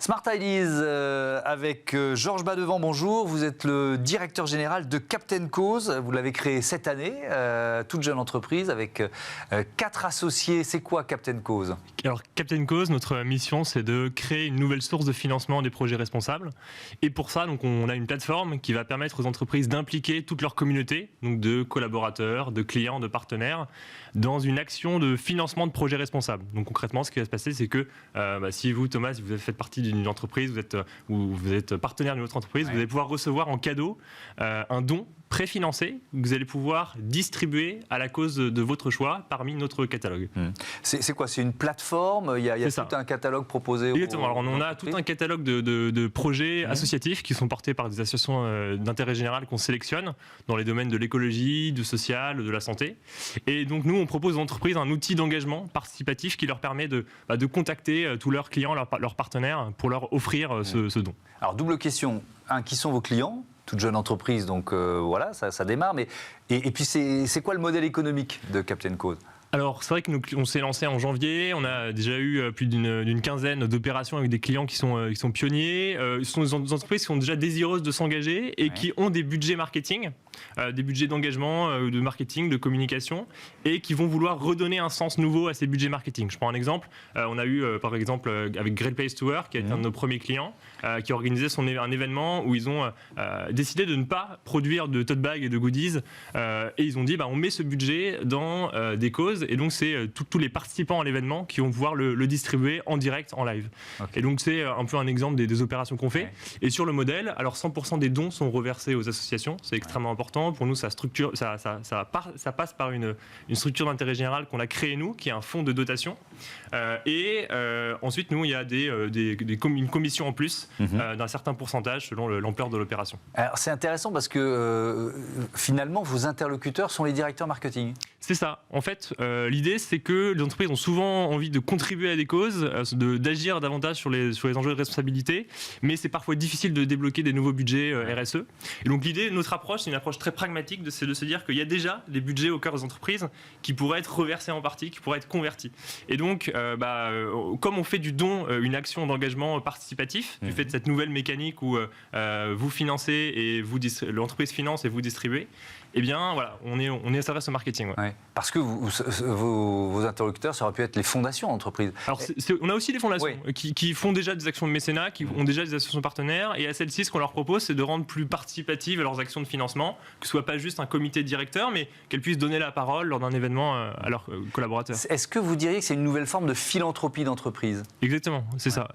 Smart Ideas avec Georges Badevant, bonjour. Vous êtes le directeur général de Captain Cause. Vous l'avez créé cette année, toute jeune entreprise avec 4 associés. C'est quoi Captain Cause? Alors Captain Cause, notre mission, c'est de créer une nouvelle source de financement des projets responsables. Et pour ça, donc, on a une plateforme qui va permettre aux entreprises d'impliquer toute leur communauté, donc de collaborateurs, de clients, de partenaires, dans une action de financement de projets responsables. Donc concrètement, ce qui va se passer, c'est que si vous, Thomas, si vous faites partie d'une entreprise, vous êtes partenaire d'une autre entreprise, vous allez pouvoir recevoir en cadeau un don préfinancé que vous allez pouvoir distribuer à la cause de votre choix parmi notre catalogue. C'est quoi? C'est une plateforme? Il y a tout un catalogue proposé? Exactement. Alors on a tout un catalogue de projets associatifs qui sont portés par des associations d'intérêt général qu'on sélectionne dans les domaines de l'écologie, du social, de la santé. Et donc nous, on propose aux entreprises un outil d'engagement participatif qui leur permet de contacter tous leurs clients, leurs partenaires pour leur offrir ce don. Alors double question, qui sont vos clients? Toute jeune entreprise, donc voilà, ça démarre. Et puis, c'est quoi le modèle économique de Captain Cause? Alors, c'est vrai que on s'est lancé en janvier. On a déjà eu plus d'une quinzaine d'opérations avec des clients qui sont pionniers. Ce sont des entreprises qui sont déjà désireuses de s'engager et qui ont des budgets marketing, des budgets d'engagement, de marketing, de communication, et qui vont vouloir redonner un sens nouveau à ces budgets marketing. Je prends un exemple. On a eu, par exemple, avec Great Place to Work, qui est un de nos premiers clients, qui a organisé un événement où ils ont décidé de ne pas produire de tote bags et de goodies. Et ils ont dit, on met ce budget dans des causes. Et donc, c'est tous les participants à l'événement qui vont pouvoir le distribuer en direct, en live. Okay. Et donc, c'est un peu un exemple des opérations qu'on fait. Et sur le modèle, alors 100% des dons sont reversés aux associations. C'est extrêmement important. Pour nous, ça passe par une structure d'intérêt général qu'on a créée, nous, qui est un fonds de dotation. Ensuite, nous, il y a une commission en plus d'un certain pourcentage selon l'ampleur de l'opération. Alors, c'est intéressant parce que finalement, vos interlocuteurs sont les directeurs marketing. C'est ça. En fait, l'idée, c'est que les entreprises ont souvent envie de contribuer à des causes, d'agir davantage sur les enjeux de responsabilité, mais c'est parfois difficile de débloquer des nouveaux budgets RSE. Et donc l'idée, notre approche, c'est une approche très pragmatique, c'est de se dire qu'il y a déjà des budgets au cœur des entreprises qui pourraient être reversés en partie, qui pourraient être convertis. Et donc, comme on fait du don une action d'engagement participatif, du fait de cette nouvelle mécanique où vous financez et l'entreprise finance et vous distribuez, eh bien, voilà, on s'adresse au marketing. Ouais. Parce que vos interlocuteurs, ça aurait pu être les fondations d'entreprises. Alors, on a aussi des fondations qui font déjà des actions de mécénat, qui ont déjà des associations partenaires, et à celles-ci, ce qu'on leur propose, c'est de rendre plus participatives leurs actions de financement, que ce soit pas juste un comité directeur, mais qu'elles puissent donner la parole lors d'un événement à leurs collaborateurs. Est-ce que vous diriez que c'est une nouvelle forme de philanthropie d'entreprise? Exactement, c'est ça.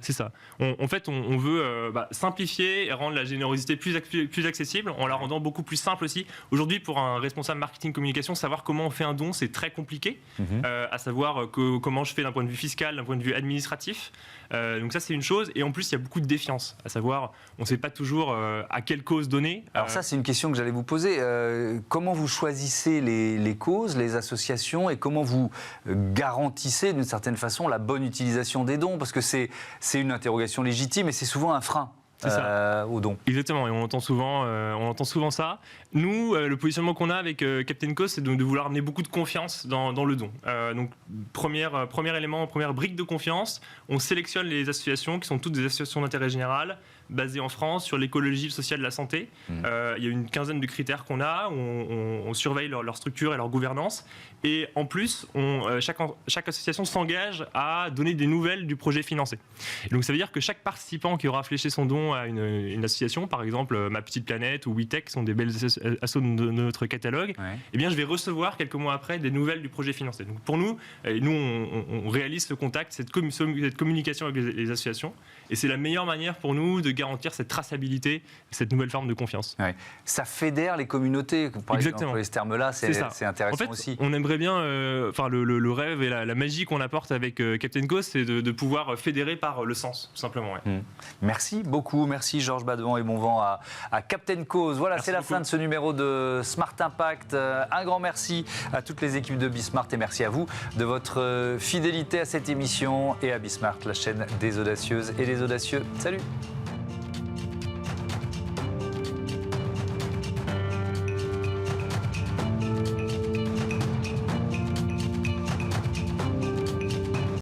En fait, on veut simplifier et rendre la générosité plus accessible, en la rendant beaucoup plus simple aussi. Aujourd'hui, pour un responsable marketing communication, savoir comment on fait un don, c'est très compliqué, à savoir comment je fais d'un point de vue fiscal, d'un point de vue administratif. Donc ça, c'est une chose. Et en plus, il y a beaucoup de défiance, à savoir, on ne sait pas toujours à quelle cause donner. Alors ça, c'est une question que j'allais vous poser. Comment vous choisissez les causes, les associations, et comment vous garantissez d'une certaine façon la bonne utilisation des dons? Parce que c'est une interrogation légitime et c'est souvent un frein. Au don. Exactement, et on entend souvent ça. Nous, le positionnement qu'on a avec Captain Cause, c'est de vouloir amener beaucoup de confiance dans le don. Donc, premier élément, première brique de confiance, on sélectionne les associations qui sont toutes des associations d'intérêt général, basées en France, sur l'écologie, le social, la santé. Il y a une quinzaine de critères qu'on a, où on surveille leur structure et leur gouvernance. Et en plus, chaque association s'engage à donner des nouvelles du projet financé. Et donc, ça veut dire que chaque participant qui aura fléché son don à une association, par exemple Ma Petite Planète ou WeTech, qui sont des belles assos de notre catalogue, eh bien, je vais recevoir quelques mois après des nouvelles du projet financé. Donc pour nous, on réalise ce contact, cette communication avec les associations, et c'est la meilleure manière pour nous de garantir cette traçabilité, cette nouvelle forme de confiance. Ça fédère les communautés, par exemple, ce terme-là, c'est intéressant. En fait, aussi. On aimerait bien, le rêve et la magie qu'on apporte avec Captain Cause, c'est de pouvoir fédérer par le sens, tout simplement. Merci beaucoup. Merci Georges Badevant et bon vent à Captain Cause. Voilà, c'est la fin de ce numéro de Smart Impact. Un grand merci à toutes les équipes de Bismart et merci à vous de votre fidélité à cette émission et à Bismart, la chaîne des audacieuses et des audacieux. Salut!